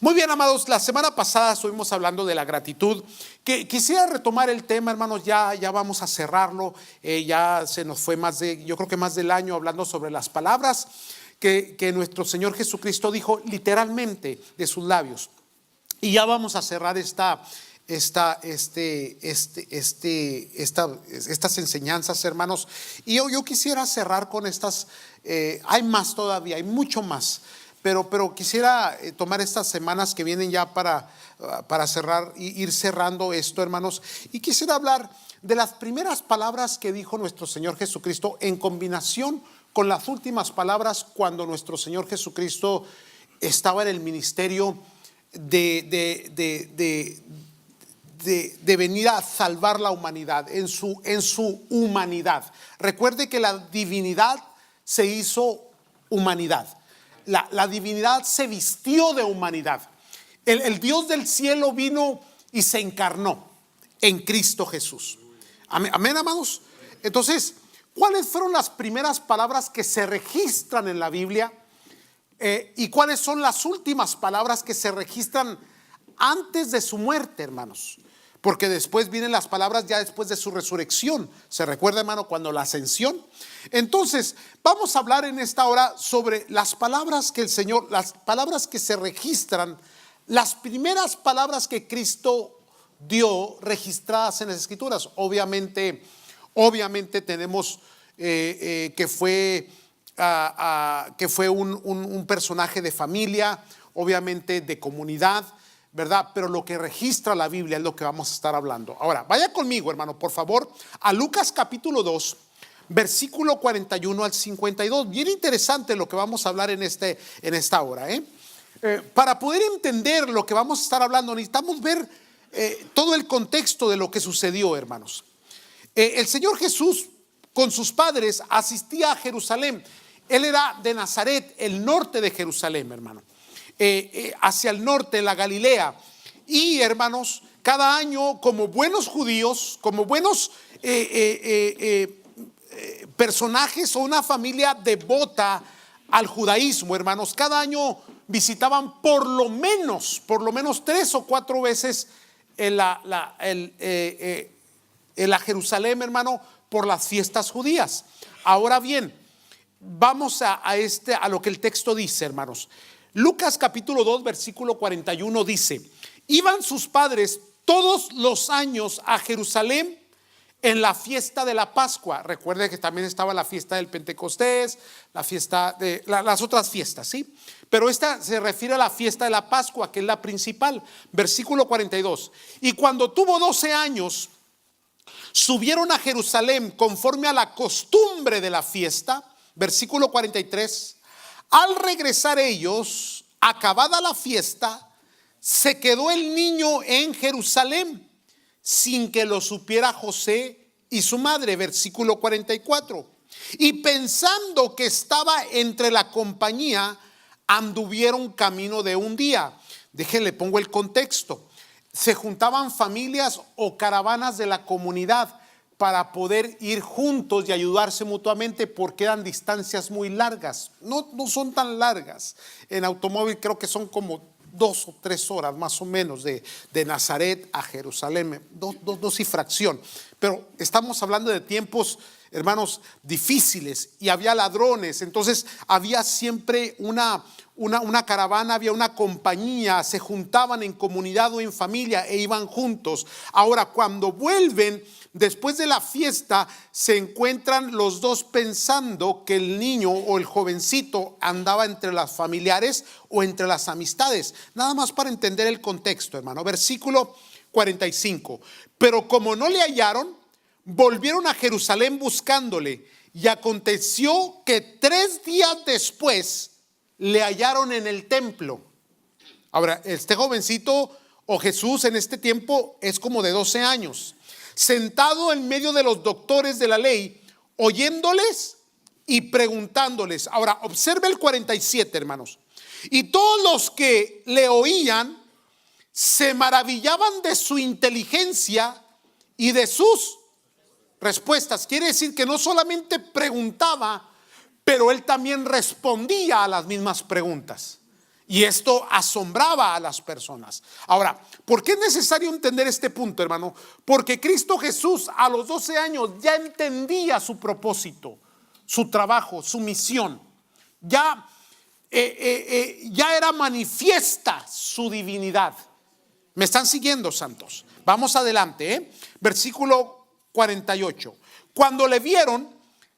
Muy bien, amados, la semana pasada estuvimos hablando de la gratitud, que quisiera retomar el tema, hermanos. Ya vamos a cerrarlo. Ya se nos fue yo creo que más del año hablando sobre las palabras que nuestro Señor Jesucristo dijo literalmente de sus labios. Y ya vamos a cerrar estas enseñanzas, hermanos. Y yo quisiera cerrar con estas. Hay más todavía, hay mucho más. Pero quisiera tomar estas semanas que vienen ya para cerrar, ir cerrando esto, hermanos. Y quisiera hablar de las primeras palabras que dijo nuestro Señor Jesucristo en combinación con las últimas palabras cuando nuestro Señor Jesucristo estaba en el ministerio de venir a salvar la humanidad, en su humanidad. Recuerde que la divinidad se hizo humanidad. La divinidad se vistió de humanidad. El Dios del cielo vino y se encarnó en Cristo Jesús. Amén, amados. Entonces, ¿cuáles fueron las primeras palabras que se registran en la Biblia? ¿Y cuáles son las últimas palabras que se registran antes de su muerte, hermanos? Porque después vienen las palabras ya después de su resurrección. ¿Se recuerda, hermano, cuando la ascensión? Entonces, vamos a hablar en esta hora sobre las palabras que el Señor, las palabras que se registran, las primeras palabras que Cristo dio registradas en las Escrituras. Obviamente tenemos que fue un personaje de familia, obviamente de comunidad, ¿verdad? Pero lo que registra la Biblia es lo que vamos a estar hablando. Ahora, vaya conmigo, hermano, por favor, a Lucas capítulo 2, versículo 41 al 52. Bien interesante lo que vamos a hablar en esta hora. Para poder entender lo que vamos a estar hablando, necesitamos ver todo el contexto de lo que sucedió, hermanos. El Señor Jesús con sus padres asistía a Jerusalén. Él era de Nazaret, el norte de Jerusalén, hermano. Hacia el norte, la Galilea. Y, hermanos, cada año, como buenos judíos, como buenos personajes o una familia devota al judaísmo, hermanos, cada año visitaban por lo menos 3 o 4 veces la Jerusalén, hermano, por las fiestas judías. Ahora bien, vamos a lo que el texto dice, hermanos. Lucas capítulo 2 versículo 41 dice: iban sus padres todos los años a Jerusalén en la fiesta de la Pascua. Recuerde que también estaba la fiesta del Pentecostés, la fiesta de las otras fiestas, ¿sí? Pero esta se refiere a la fiesta de la Pascua, que es la principal. Versículo 42: y cuando tuvo 12 años, subieron a Jerusalén conforme a la costumbre de la fiesta. Versículo 43: al regresar ellos, acabada la fiesta, se quedó el niño en Jerusalén sin que lo supiera José y su madre. Versículo 44: y pensando que estaba entre la compañía, anduvieron camino de un día. Déjenle, pongo el contexto. Se juntaban familias o caravanas de la comunidad para poder ir juntos y ayudarse mutuamente, porque eran distancias muy largas. No son tan largas. En automóvil creo que son como 2 o 3 horas más o menos de Nazaret a Jerusalén, 2 y fracción. Pero estamos hablando de tiempos, hermanos, difíciles, y había ladrones. Entonces había siempre una caravana, había una compañía, se juntaban en comunidad o en familia e iban juntos. Ahora, cuando vuelven después de la fiesta, se encuentran los dos pensando que el niño o el jovencito andaba entre las familiares o entre las amistades. Nada más para entender el contexto, hermano. Versículo 45: pero como no le hallaron, volvieron a Jerusalén buscándole, y aconteció que 3 días después le hallaron en el templo. Ahora, este jovencito o Jesús en este tiempo es como de 12 años, sentado en medio de los doctores de la ley, oyéndoles y preguntándoles. Ahora, observe el 47, hermanos. Y todos los que le oían se maravillaban de su inteligencia y de sus respuestas. Quiere decir que no solamente preguntaba, pero él también respondía a las mismas preguntas. Y esto asombraba a las personas. Ahora, ¿por qué es necesario entender este punto, hermano? Porque Cristo Jesús a los 12 años ya entendía su propósito, su trabajo, su misión. Ya era manifiesta su divinidad. ¿Me están siguiendo, santos? Vamos adelante, Versículo 48. Cuando le vieron,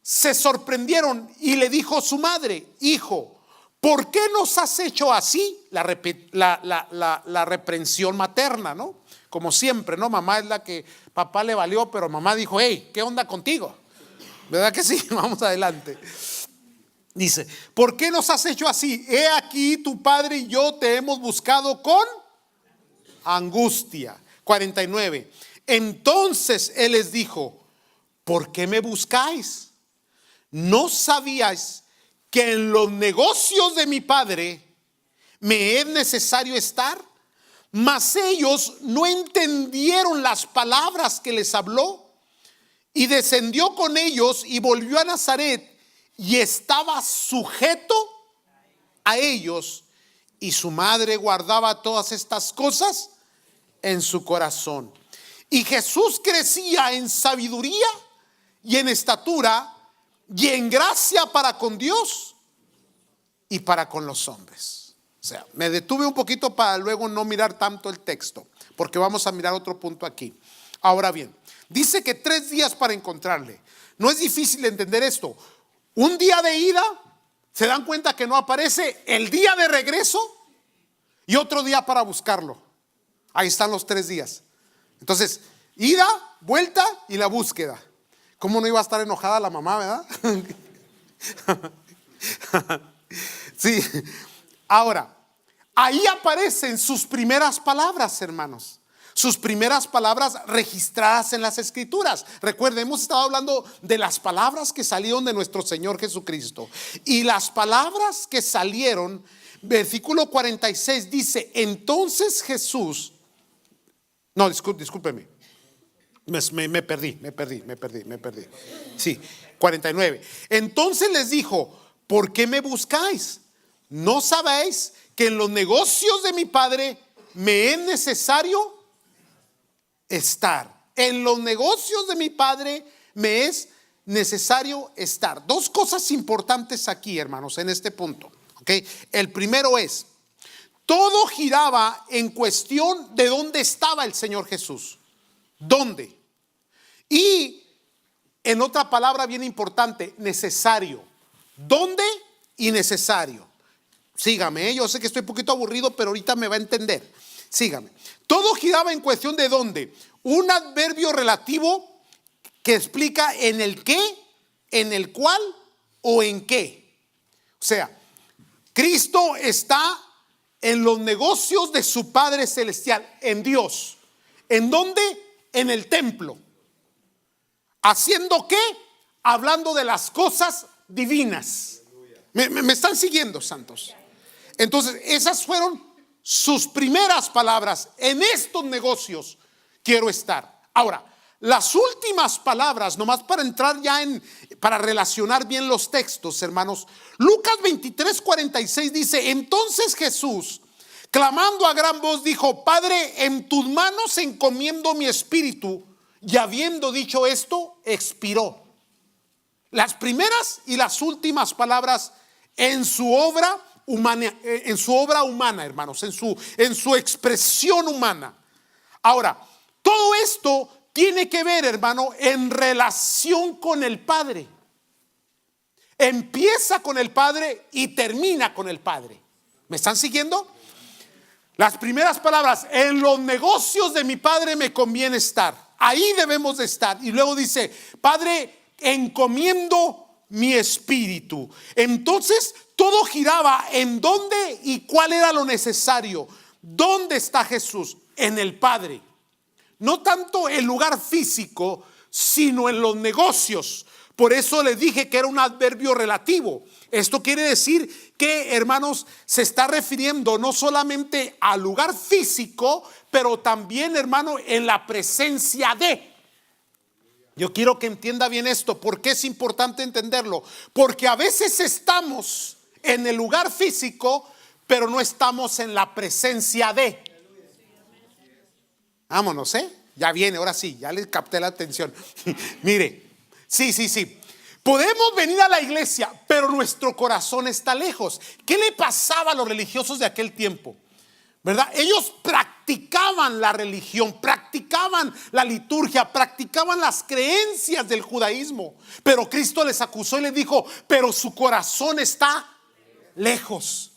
se sorprendieron y le dijo su madre: hijo, ¿por qué nos has hecho así? La reprensión materna, ¿no? Como siempre, ¿no? Mamá es la que papá le valió, pero mamá dijo: hey, ¿qué onda contigo? ¿Verdad que sí? Vamos adelante. Dice: ¿por qué nos has hecho así? He aquí, tu padre y yo te hemos buscado con angustia. 49. Entonces él les dijo: ¿por qué me buscáis? ¿No sabíais que en los negocios de mi padre me es necesario estar? Mas ellos no entendieron las palabras que les habló. Y descendió con ellos y volvió a Nazaret, y estaba sujeto a ellos, y su madre guardaba todas estas cosas en su corazón. Y Jesús crecía en sabiduría y en estatura y en gracia para con Dios y para con los hombres. O sea, me detuve un poquito para luego no mirar tanto el texto, porque vamos a mirar otro punto aquí. Ahora bien, dice que 3 días para encontrarle. No es difícil entender esto. Un día de ida, se dan cuenta que no aparece, el día de regreso y otro día para buscarlo. Ahí están los 3 días. Entonces, ida, vuelta y la búsqueda. ¿Cómo no iba a estar enojada la mamá, verdad? Sí. Ahora, ahí aparecen sus primeras palabras, hermanos. Sus primeras palabras registradas en las Escrituras. Recuerden, hemos estado hablando de las palabras que salieron de nuestro Señor Jesucristo. Y las palabras que salieron, versículo 46 dice: entonces Jesús, no, discúlpeme, me perdí. Sí, 49. Entonces les dijo: ¿por qué me buscáis? ¿No sabéis que en los negocios de mi Padre me es necesario estar? En los negocios de mi Padre me es necesario estar. 2 cosas importantes aquí, hermanos, en este punto. ¿Okay? El primero es: todo giraba en cuestión de dónde estaba el Señor Jesús. ¿Dónde? Y en otra palabra bien importante, necesario. ¿Dónde? Y necesario. Sígame, yo sé que estoy un poquito aburrido, pero ahorita me va a entender. Sígame. Todo giraba en cuestión de dónde. Un adverbio relativo que explica en el qué, en el cual o en qué. O sea, Cristo está en los negocios de su Padre Celestial, en Dios. ¿En dónde? En el templo. ¿Haciendo qué? Hablando de las cosas divinas. ¿Me están siguiendo, santos? Entonces, esas fueron sus primeras palabras: en estos negocios quiero estar. Ahora, las últimas palabras, nomás para entrar ya para relacionar bien los textos, hermanos. Lucas 23:46 dice: entonces Jesús, clamando a gran voz, dijo: Padre, en tus manos encomiendo mi espíritu. Y habiendo dicho esto, expiró. Las primeras y las últimas palabras en su obra humana, hermanos, en su expresión humana. Ahora, todo esto tiene que ver, hermano, en relación con el Padre. Empieza con el Padre y termina con el Padre. ¿Me están siguiendo? Las primeras palabras: en los negocios de mi Padre me conviene estar. Ahí debemos de estar. Y luego dice: Padre, encomiendo mi espíritu. Entonces todo giraba en dónde y cuál era lo necesario. ¿Dónde está Jesús? En el Padre. No tanto el lugar físico, sino en los negocios. Por eso les dije que era un adverbio relativo. Esto quiere decir que, hermanos, se está refiriendo no solamente al lugar físico, pero también, hermano, en la presencia de. Yo quiero que entienda bien esto. ¿Por qué es importante entenderlo? Porque a veces estamos en el lugar físico, pero no estamos en la presencia de. Vámonos, ya viene, ahora sí, ya les capté la atención. Mire, sí. Podemos venir a la iglesia, pero nuestro corazón está lejos. ¿Qué le pasaba a los religiosos de aquel tiempo? ¿Verdad? Ellos practicaban la religión, practicaban la liturgia, practicaban las creencias del judaísmo. Pero Cristo les acusó y les dijo, pero su corazón está lejos.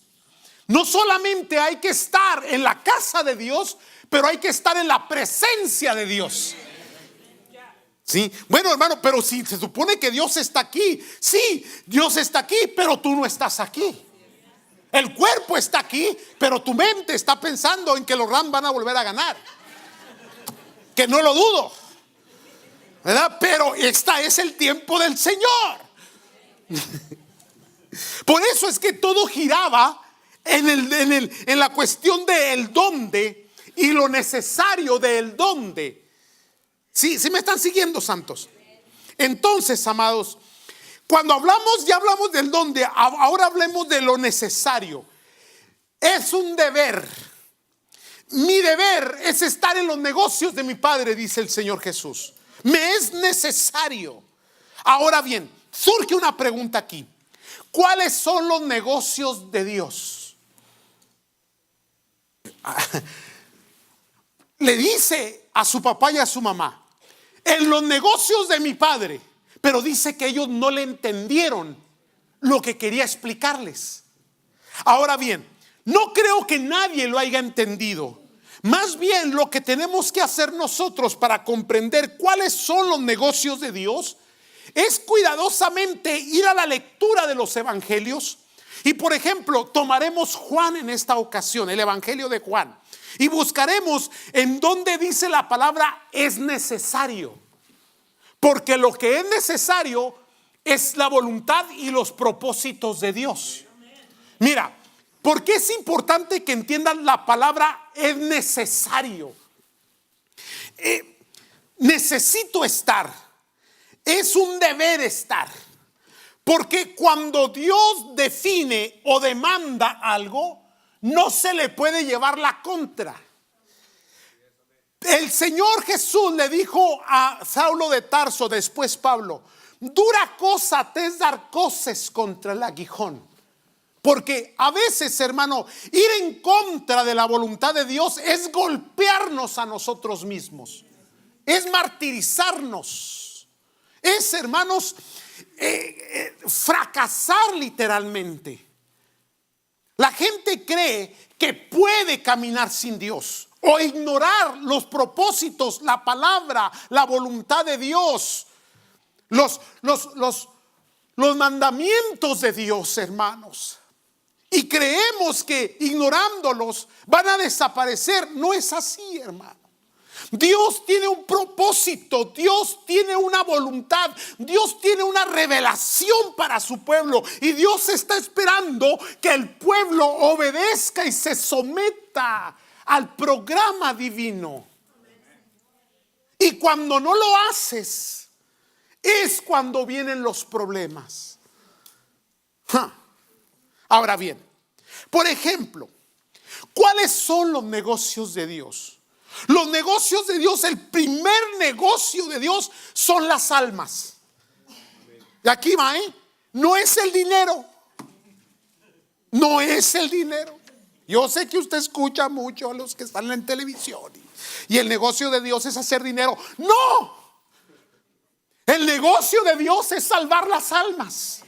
No solamente hay que estar en la casa de Dios, pero hay que estar en la presencia de Dios. Sí, bueno, hermano, pero si se supone que Dios está aquí, sí, Dios está aquí, pero tú no estás aquí. El cuerpo está aquí, pero tu mente está pensando en que los Rams van a volver a ganar. Que no lo dudo, ¿verdad? Pero este es el tiempo del Señor. Por eso es que todo giraba en la cuestión del dónde y lo necesario del dónde. Sí me están siguiendo, santos. Entonces, amados, cuando ya hablamos del dónde, ahora hablemos de lo necesario. Es un deber. Mi deber es estar en los negocios de mi Padre, dice el Señor Jesús. Me es necesario. Ahora bien, surge una pregunta aquí. ¿Cuáles son los negocios de Dios? Le dice a su papá y a su mamá, en los negocios de mi Padre. Pero dice que ellos no le entendieron lo que quería explicarles. Ahora bien, no creo que nadie lo haya entendido. Más bien lo que tenemos que hacer nosotros para comprender cuáles son los negocios de Dios es cuidadosamente ir a la lectura de los evangelios. Y por ejemplo, tomaremos Juan en esta ocasión, el evangelio de Juan, y buscaremos en donde dice la palabra es necesario. Porque lo que es necesario es la voluntad y los propósitos de Dios. Mira, ¿por qué es importante que entiendan la palabra es necesario? Necesito estar. Es un deber estar. Porque cuando Dios define o demanda algo, no se le puede llevar la contra. El Señor Jesús le dijo a Saulo de Tarso, después Pablo, dura cosa te es dar coces contra el aguijón. Porque a veces, hermano, ir en contra de la voluntad de Dios es golpearnos a nosotros mismos. Es martirizarnos. Es, hermanos, fracasar literalmente. La gente cree que puede caminar sin Dios o ignorar los propósitos, la palabra, la voluntad de Dios, los mandamientos de Dios, hermanos. Y creemos que ignorándolos van a desaparecer. No es así, hermano. Dios tiene un propósito, Dios tiene una voluntad, Dios tiene una revelación para su pueblo. Y Dios está esperando que el pueblo obedezca y se someta al programa divino. Y cuando no lo haces, es cuando vienen los problemas. Ahora bien, por ejemplo, ¿cuáles son los negocios de Dios? Los negocios de Dios, el primer negocio de Dios son las almas. Y aquí va, no es el dinero. No es el dinero. Yo sé que usted escucha mucho a los que están en televisión y el negocio de Dios es hacer dinero. No, el negocio de Dios es salvar las almas.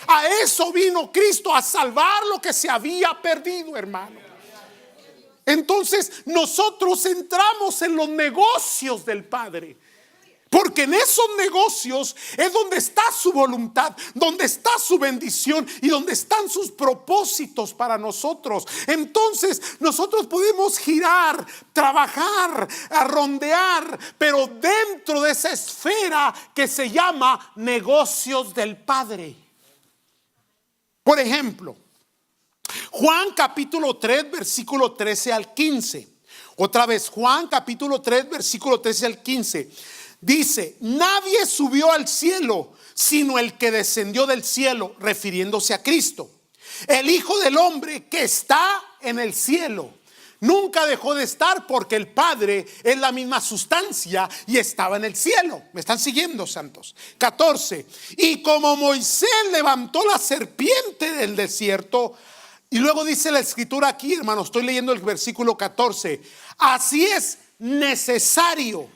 A eso vino Cristo, a salvar lo que se había perdido, hermano. Entonces nosotros entramos en los negocios del Padre, porque en esos negocios es donde está su voluntad, donde está su bendición y donde están sus propósitos para nosotros. Entonces nosotros podemos girar, trabajar, rondear, pero dentro de esa esfera que se llama negocios del Padre. Por ejemplo, Juan capítulo 3 versículo 13 al 15. Otra vez, Juan capítulo 3 versículo 13 al 15. Dice, nadie subió al cielo sino el que descendió del cielo, refiriéndose a Cristo. El Hijo del Hombre que está en el cielo. Nunca dejó de estar porque el Padre es la misma sustancia y estaba en el cielo. ¿Me están siguiendo, santos? 14. Y como Moisés levantó la serpiente del desierto, y luego dice la escritura aquí, hermano, estoy leyendo el versículo 14. Así es necesario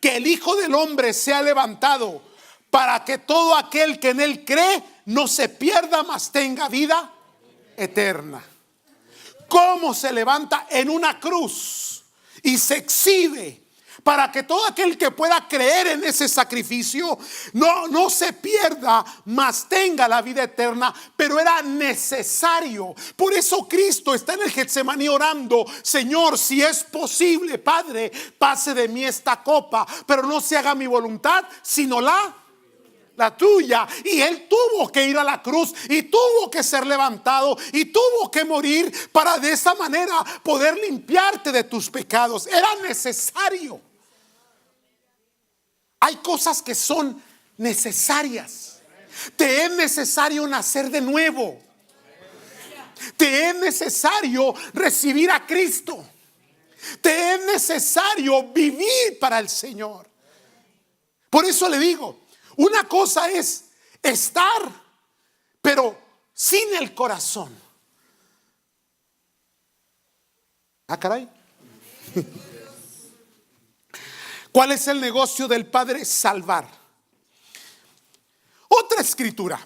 que el Hijo del Hombre sea levantado para que todo aquel que en él cree no se pierda, mas tenga vida eterna. ¿Cómo se levanta? En una cruz y se exhibe para que todo aquel que pueda creer en ese sacrificio no se pierda, mas tenga la vida eterna. Pero era necesario. Por eso Cristo está en el Getsemaní orando: Señor, si es posible, Padre, pase de mí esta copa, pero no se haga mi voluntad sino la tuya. Y él tuvo que ir a la cruz y tuvo que ser levantado y tuvo que morir para de esa manera poder limpiarte de tus pecados. Era necesario. Hay cosas que son necesarias. Te es necesario nacer de nuevo. Te es necesario recibir a Cristo. Te es necesario vivir para el Señor. Por eso le digo, una cosa es estar, pero sin el corazón. Ah, caray. ¿Cuál es el negocio del Padre? Salvar. Otra escritura,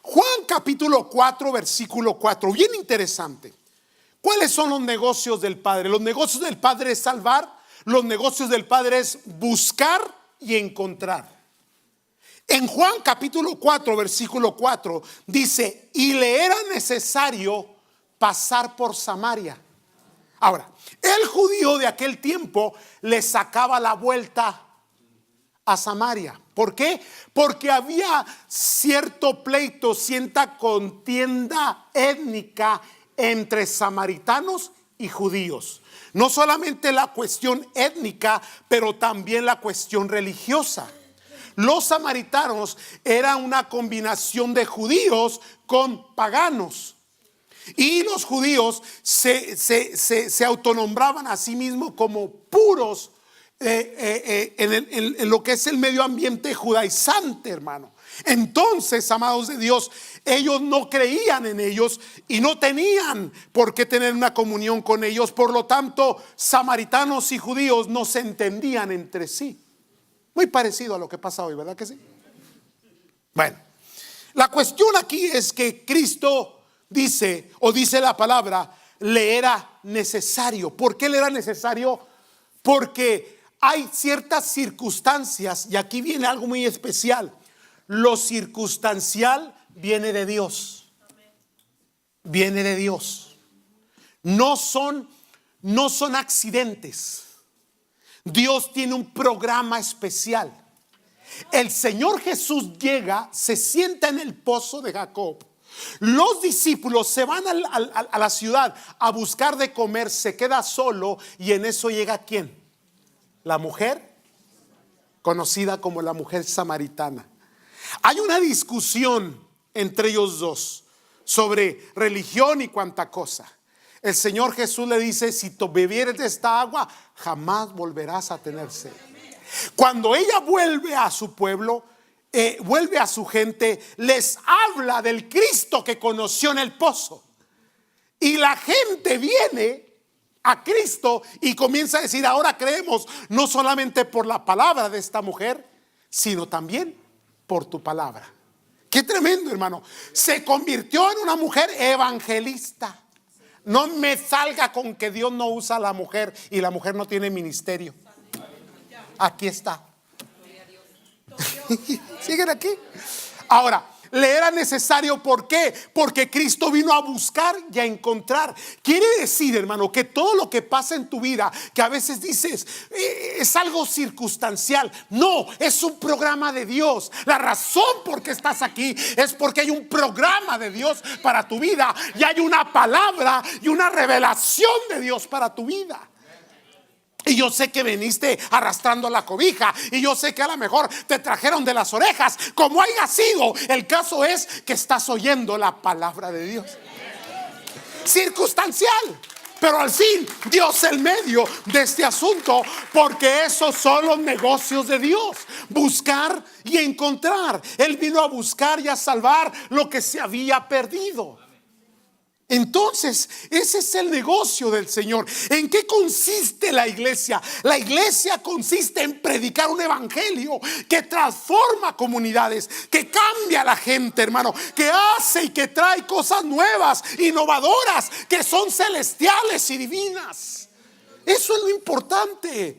Juan capítulo 4 versículo 4, bien interesante. ¿Cuáles son los negocios del Padre? Los negocios del Padre es salvar. Los negocios del Padre es buscar y encontrar. En Juan capítulo 4 versículo 4 dice: y le era necesario pasar por Samaria. Ahora, el judío de aquel tiempo le sacaba la vuelta a Samaria. ¿Por qué? Porque había cierto pleito, cierta contienda étnica entre samaritanos y judíos. No solamente la cuestión étnica, pero también la cuestión religiosa. Los samaritanos eran una combinación de judíos con paganos. Y los judíos se autonombraban a sí mismos como puros en lo que es el medio ambiente judaizante, hermano. Entonces, amados de Dios, ellos no creían en ellos y no tenían por qué tener una comunión con ellos. Por lo tanto, samaritanos y judíos no se entendían entre sí. Muy parecido a lo que pasa hoy, ¿verdad que sí? Bueno, la cuestión aquí es que Cristo dice, o dice la palabra, le era necesario. ¿Por qué le era necesario? Porque hay ciertas circunstancias, y aquí viene algo muy especial. Lo circunstancial viene de Dios. Viene de Dios. No son accidentes. Dios tiene un programa especial. El Señor Jesús llega, se sienta en el pozo de Jacob. Los discípulos se van a la ciudad a buscar de comer, se queda solo y en eso llega ¿quién? La mujer conocida como la mujer samaritana. Hay una discusión entre ellos dos sobre religión y cuánta cosa. El Señor Jesús le dice: si tú bebieres de esta agua, jamás volverás a tener sed. Cuando ella vuelve a su pueblo, vuelve a su gente, les habla del Cristo que conoció en el pozo. Y la gente viene a Cristo y comienza a decir: ahora creemos no solamente por la palabra de esta mujer, sino también por tu palabra. Qué tremendo, hermano. Se convirtió en una mujer evangelista. No me salga con que Dios no usa a la mujer y la mujer no tiene ministerio. Aquí está. ¿Siguen aquí? Ahora, le era necesario, ¿por qué? Porque Cristo vino a buscar y a encontrar. Quiere decir, hermano, que todo lo que pasa en tu vida, que a veces dices es algo circunstancial, no, es un programa de Dios. La razón por qué estás aquí es porque hay un programa de Dios para tu vida y hay una palabra y una revelación de Dios para tu vida. Y yo sé que viniste arrastrando la cobija, y yo sé que a lo mejor te trajeron de las orejas, como haya sido. El caso es que estás oyendo la palabra de Dios. circunstancial. Pero al fin Dios el medio de este asunto, porque esos son los negocios de Dios: buscar y encontrar. Él vino a buscar y a salvar lo que se había perdido. Entonces, ese es el negocio del Señor. ¿En qué consiste la iglesia? La iglesia consiste en predicar un evangelio que transforma comunidades, que cambia a la gente, hermano, que hace y que trae cosas nuevas, innovadoras, que son celestiales y divinas. Eso es lo importante.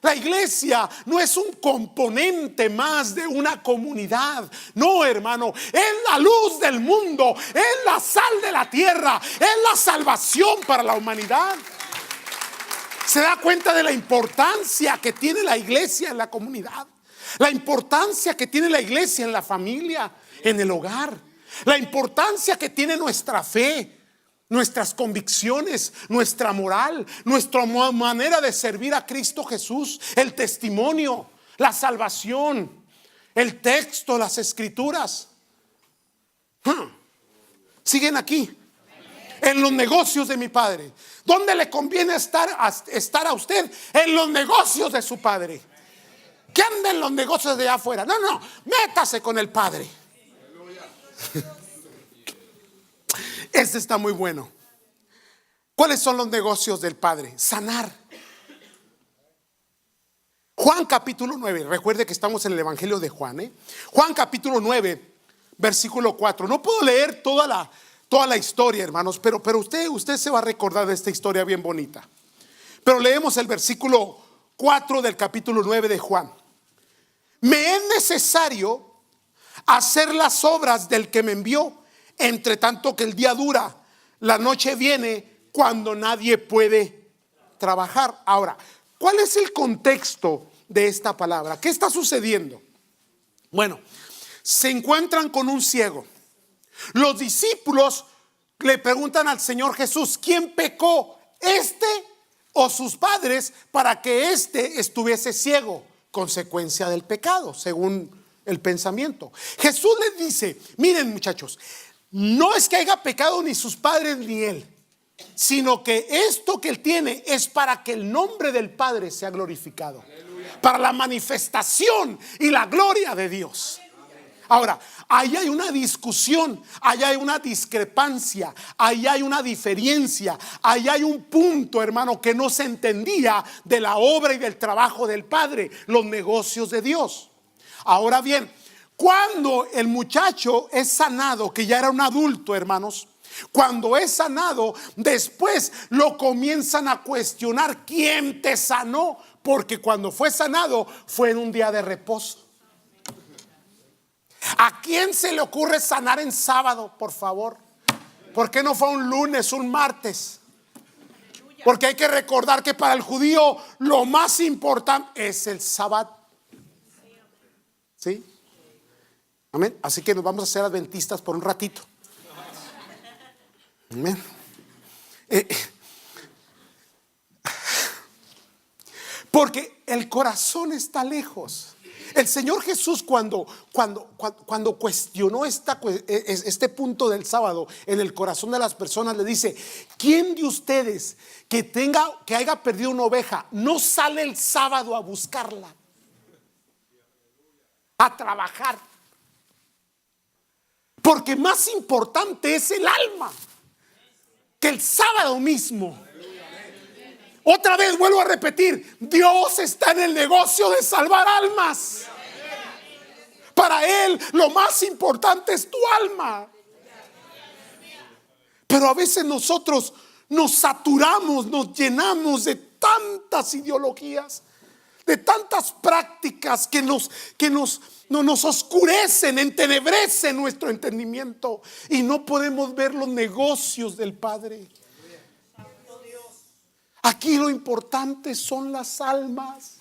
La iglesia no es un componente más de una comunidad. No, hermano, es la luz del mundo, es la sal de la tierra, es la salvación para la humanidad. ¿Se da cuenta de la importancia que tiene la iglesia en la comunidad? La importancia que tiene la iglesia en la familia, en el hogar. La importancia que tiene nuestra fe, nuestras convicciones, nuestra moral, nuestra manera de servir a Cristo Jesús, el testimonio, la salvación, el texto, las escrituras. Siguen aquí, en los negocios de mi Padre. ¿Dónde le conviene estar a usted? En los negocios de su Padre. ¿Qué anda en los negocios de allá afuera? No, métase con el Padre. Este está muy bueno. ¿Cuáles son los negocios del Padre? Sanar. Juan capítulo 9. Recuerde que estamos en el Evangelio de Juan, Juan capítulo 9, versículo 4. No puedo leer toda la historia, hermanos, pero usted se va a recordar de esta historia bien bonita. Pero leemos el versículo 4 del capítulo 9 de Juan. Me es necesario hacer las obras del que me envió, entre tanto que el día dura, la noche viene cuando nadie puede trabajar. Ahora, ¿cuál es el contexto de esta palabra? ¿Qué está sucediendo? Bueno, se encuentran con un ciego. Los discípulos le preguntan al Señor Jesús: ¿quién pecó, este o sus padres, para que este estuviese ciego? Consecuencia del pecado, según el pensamiento. Jesús les dice: miren, muchachos, no es que haya pecado ni sus padres ni él, sino que esto que él tiene es para que el nombre del Padre sea glorificado. Aleluya. Para la manifestación y la gloria de Dios. Ahora, ahí hay una discusión, ahí hay una discrepancia, ahí hay una diferencia, ahí hay un punto, hermano, que no se entendía de la obra y del trabajo del Padre, los negocios de Dios. Ahora bien, cuando el muchacho es sanado, que ya era un adulto, hermanos, cuando es sanado, después lo comienzan a cuestionar: ¿quién te sanó? Porque cuando fue sanado fue en un día de reposo. ¿A quién se le ocurre sanar en sábado, por favor? ¿Por qué no fue un lunes, un martes? Porque hay que recordar que para el judío lo más importante es el sábado. ¿Sí? Amén. Así que nos vamos a hacer adventistas por un ratito. Amén. Porque el corazón está lejos. El Señor Jesús cuando cuestionó este punto del sábado en el corazón de las personas, le dice: ¿quién de ustedes que haya perdido una oveja no sale el sábado a buscarla, a trabajar? Porque más importante es el alma que el sábado mismo. Otra vez vuelvo a repetir: Dios está en el negocio de salvar almas. Para Él lo más importante es tu alma. Pero a veces nosotros nos saturamos, nos llenamos de tantas ideologías, de tantas prácticas que nos oscurecen, entenebrecen nuestro entendimiento, y no podemos ver los negocios del Padre. Aquí lo importante son las almas.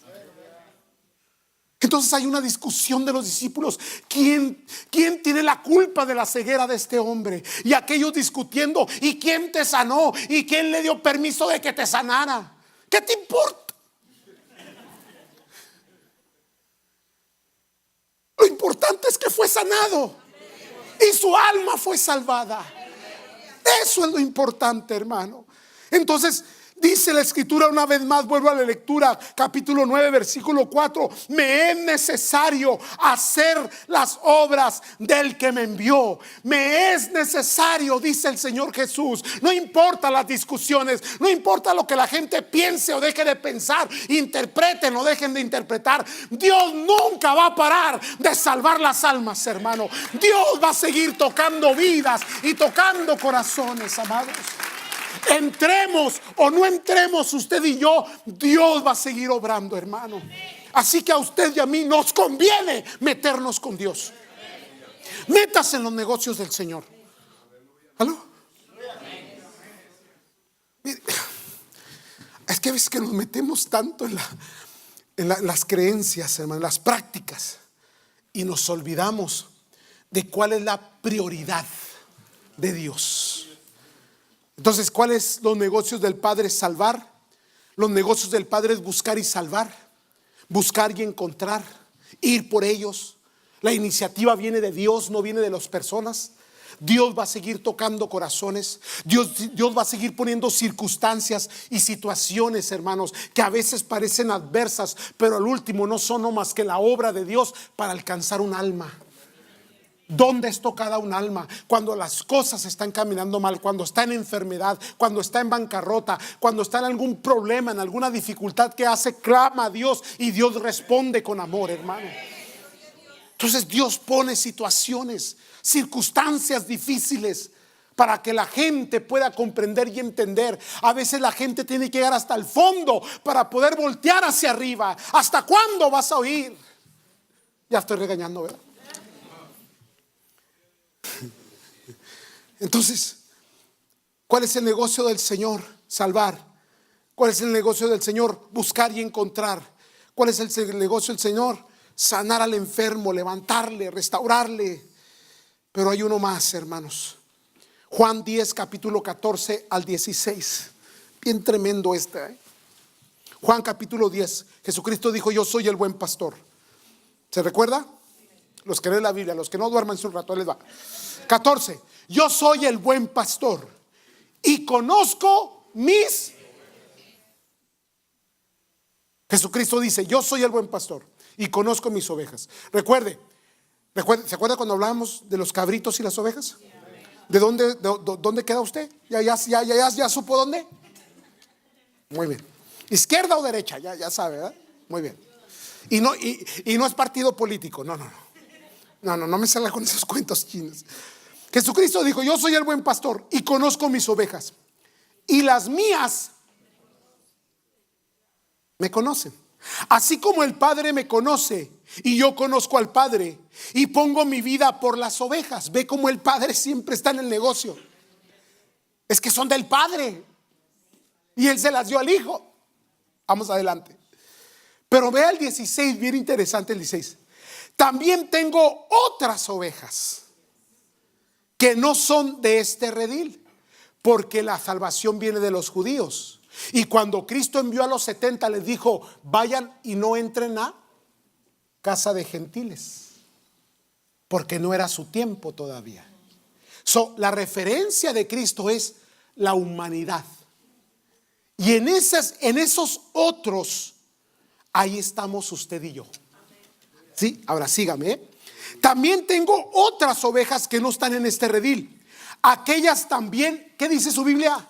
Entonces hay una discusión de los discípulos: ¿quién tiene la culpa de la ceguera de este hombre? Y aquellos discutiendo: ¿y quién te sanó? ¿Y quién le dio permiso de que te sanara? ¿Qué te importa? Lo importante es que fue sanado y su alma fue salvada. Eso es lo importante, hermano. Entonces dice la escritura una vez más, vuelvo a la lectura, capítulo 9, versículo 4. Me es necesario hacer las obras del que me envió. Me es necesario, dice el Señor Jesús. No importa las discusiones, no importa lo que la gente piense o deje de pensar, interpreten o dejen de interpretar. Dios nunca va a parar de salvar las almas, hermano. Dios va a seguir tocando vidas y tocando corazones, amados. Entremos o no entremos usted y yo, Dios va a seguir obrando, hermano. Así que a usted y a mí nos conviene meternos con Dios. Métase en los negocios del Señor. ¿Aló? Mire, es que a veces que nos metemos tanto en las creencias, hermano, en las prácticas, y nos olvidamos de cuál es la prioridad de Dios. Entonces, ¿cuáles los negocios del Padre? Salvar. Los negocios del Padre es buscar y salvar, buscar y encontrar, ir por ellos. La iniciativa viene de Dios, no viene de las personas. Dios va a seguir tocando corazones. Dios va a seguir poniendo circunstancias y situaciones, hermanos, que a veces parecen adversas, pero al último no son más que la obra de Dios para alcanzar un alma. ¿Dónde es tocada un alma? Cuando las cosas están caminando mal, cuando está en enfermedad, cuando está en bancarrota, cuando está en algún problema, en alguna dificultad que hace, clama a Dios y Dios responde con amor, hermano. Entonces Dios pone situaciones, circunstancias difíciles para que la gente pueda comprender y entender. A veces la gente tiene que llegar hasta el fondo para poder voltear hacia arriba. ¿Hasta cuándo vas a oír? Ya estoy regañando, ¿verdad? Entonces, ¿cuál es el negocio del Señor? Salvar. ¿Cuál es el negocio del Señor? Buscar y encontrar. ¿Cuál es el negocio del Señor? Sanar al enfermo, levantarle, restaurarle. Pero hay uno más, hermanos. Juan 10, capítulo 14 al 16. Bien tremendo este. Juan capítulo 10. Jesucristo dijo: yo soy el buen pastor. ¿Se recuerda? Los que leen la Biblia, los que no duerman su rato, les va. 14. Yo soy el buen pastor y conozco mis. Jesucristo dice: yo soy el buen pastor y conozco mis ovejas. Recuerde, ¿se acuerda cuando hablábamos de los cabritos y las ovejas? ¿De dónde queda usted? ¿Ya supo dónde? Muy bien. ¿Izquierda o derecha? Ya sabe, ¿verdad? Muy bien. Y no es partido político. No me salga con esos cuentos chinos. Jesucristo dijo: yo soy el buen pastor y conozco mis ovejas, y las mías me conocen, así como el Padre me conoce y yo conozco al Padre y pongo mi vida por las ovejas. Ve cómo el Padre siempre está en el negocio. Es que son del Padre y Él se las dio al Hijo. Vamos adelante. Pero vea el 16, bien interesante el 16. También tengo otras ovejas que no son de este redil, porque la salvación viene de los judíos. Y cuando Cristo envió a los 70, les dijo: vayan y no entren a casa de gentiles, porque no era su tiempo todavía. La referencia de Cristo es la humanidad. Y en esos otros, ahí estamos usted y yo. ¿Sí? Ahora sígame, ¿eh? También tengo otras ovejas que no están en este redil. Aquellas también, ¿qué dice su Biblia?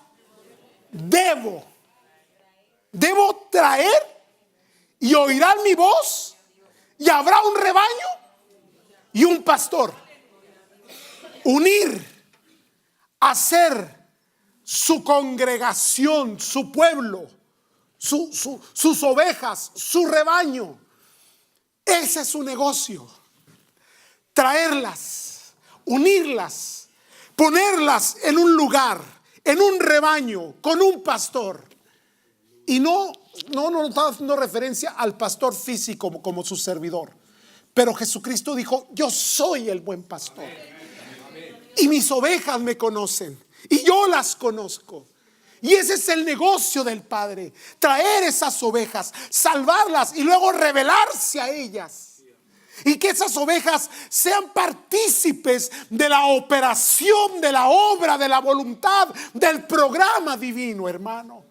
Debo traer, y oirán mi voz, y habrá un rebaño y un pastor. Unir, hacer su congregación, su pueblo, sus ovejas, su rebaño. Ese es su negocio. Traerlas, unirlas, ponerlas en un lugar, en un rebaño, con un pastor. Y no estaba haciendo referencia al pastor físico como su servidor, pero Jesucristo dijo: yo soy el buen pastor, y mis ovejas me conocen y yo las conozco. Y ese es el negocio del Padre: traer esas ovejas, salvarlas y luego revelarse a ellas. Y que esas ovejas sean partícipes de la operación, de la obra, de la voluntad, del programa divino, hermano.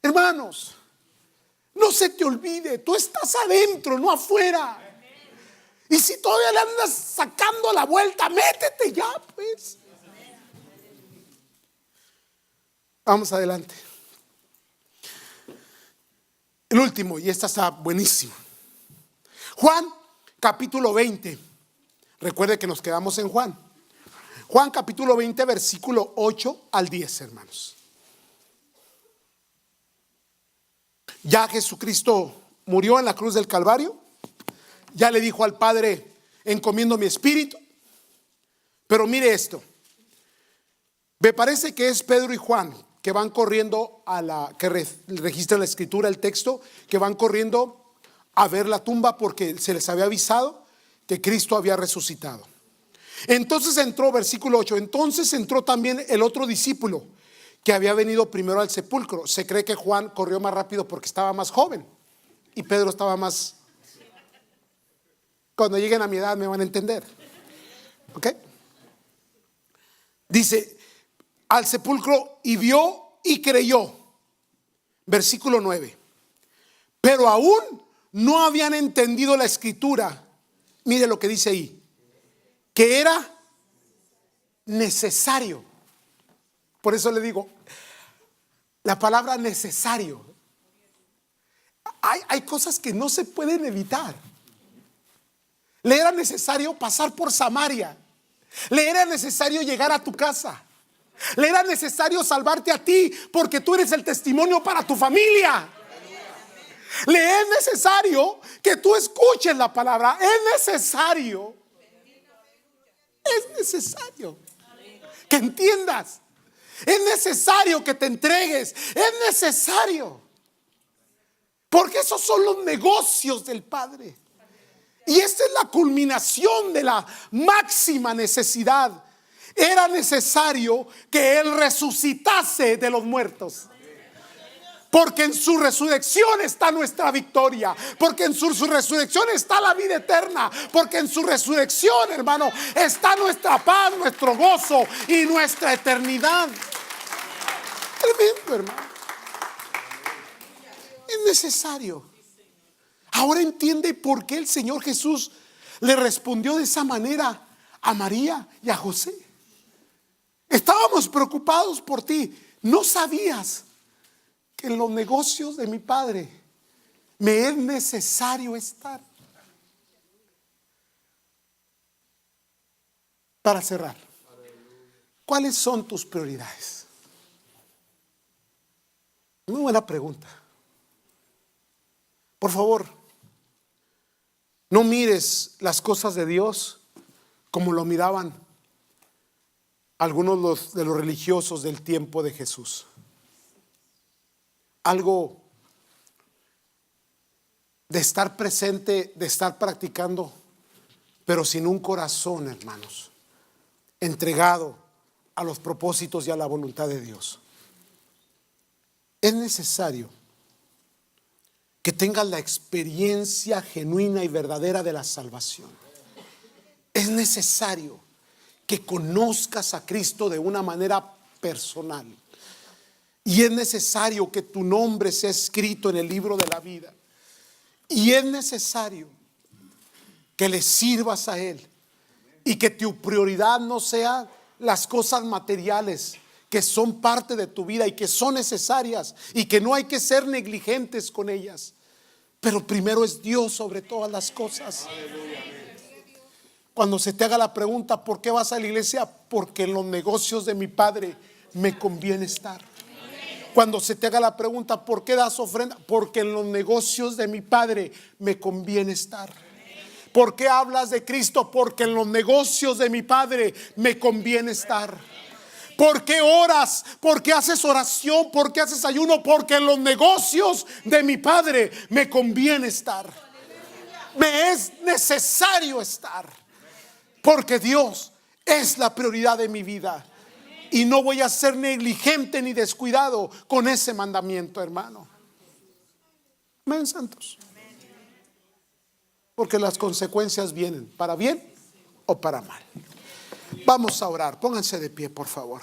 Hermanos, no se te olvide, tú estás adentro, no afuera. Y si todavía le andas sacando la vuelta, métete ya, pues. Vamos adelante. El último, y esta está buenísima. Juan capítulo 20. Recuerde que nos quedamos en Juan. Juan capítulo 20, versículo 8 al 10, hermanos. Ya Jesucristo murió en la cruz del Calvario. Ya le dijo al Padre: encomiendo mi espíritu. Pero mire esto. Me parece que es Pedro y Juan que van corriendo que registra la escritura, el texto, que van corriendo a ver la tumba porque se les había avisado que Cristo había resucitado. Entonces entró, versículo 8, entonces entró también el otro discípulo que había venido primero al sepulcro. Se cree que Juan corrió más rápido porque estaba más joven y Pedro estaba más... Cuando lleguen a mi edad me van a entender. ¿Ok? Dice, al sepulcro y vio y creyó. Versículo 9. Pero aún no habían entendido la escritura. Mire lo que dice ahí. Que era necesario. Por eso le digo, la palabra necesario. Hay cosas que no se pueden evitar. Le era necesario pasar por Samaria. Le era necesario llegar a tu casa. Le era necesario salvarte a ti porque tú eres el testimonio para tu familia. Le es necesario que tú escuches la palabra. Es necesario que entiendas. Es necesario que te entregues. Es necesario. Porque esos son los negocios del Padre. Y esta es la culminación de la máxima necesidad. Era necesario que Él resucitase de los muertos. Porque en su resurrección está nuestra victoria. Porque en su resurrección está la vida eterna. Porque en su resurrección, hermano, está nuestra paz, nuestro gozo y nuestra eternidad. Tremendo, hermano. Es necesario. Ahora entiende por qué el Señor Jesús le respondió de esa manera a María y a José. Estábamos preocupados por ti. ¿No sabías que en los negocios de mi Padre me es necesario estar? Para cerrar, ¿cuáles son tus prioridades? Muy buena pregunta. Por favor, no mires las cosas de Dios como lo miraban algunos de los religiosos del tiempo de Jesús. Algo de estar presente, de estar practicando, pero sin un corazón, hermanos, entregado a los propósitos y a la voluntad de Dios. Es necesario que tengas la experiencia genuina y verdadera de la salvación. Es necesario que conozcas a Cristo de una manera personal. Y es necesario que tu nombre sea escrito en el libro de la vida. Y es necesario que le sirvas a Él. Y que tu prioridad no sea las cosas materiales que son parte de tu vida y que son necesarias y que no hay que ser negligentes con ellas. Pero primero es Dios sobre todas las cosas. Cuando se te haga la pregunta, ¿por qué vas a la iglesia? Porque en los negocios de mi Padre me conviene estar. Cuando se te haga la pregunta, ¿por qué das ofrenda? Porque en los negocios de mi Padre me conviene estar. ¿Por qué hablas de Cristo? Porque en los negocios de mi Padre me conviene estar. ¿Por qué oras? ¿Por qué haces oración? ¿Por qué haces ayuno? Porque en los negocios de mi Padre me conviene estar. Me es necesario estar. Porque Dios es la prioridad de mi vida. Y no voy a ser negligente ni descuidado con ese mandamiento, hermano. Amén, santos. porque las consecuencias vienen para bien o para mal. Vamos a orar, pónganse de pie, por favor.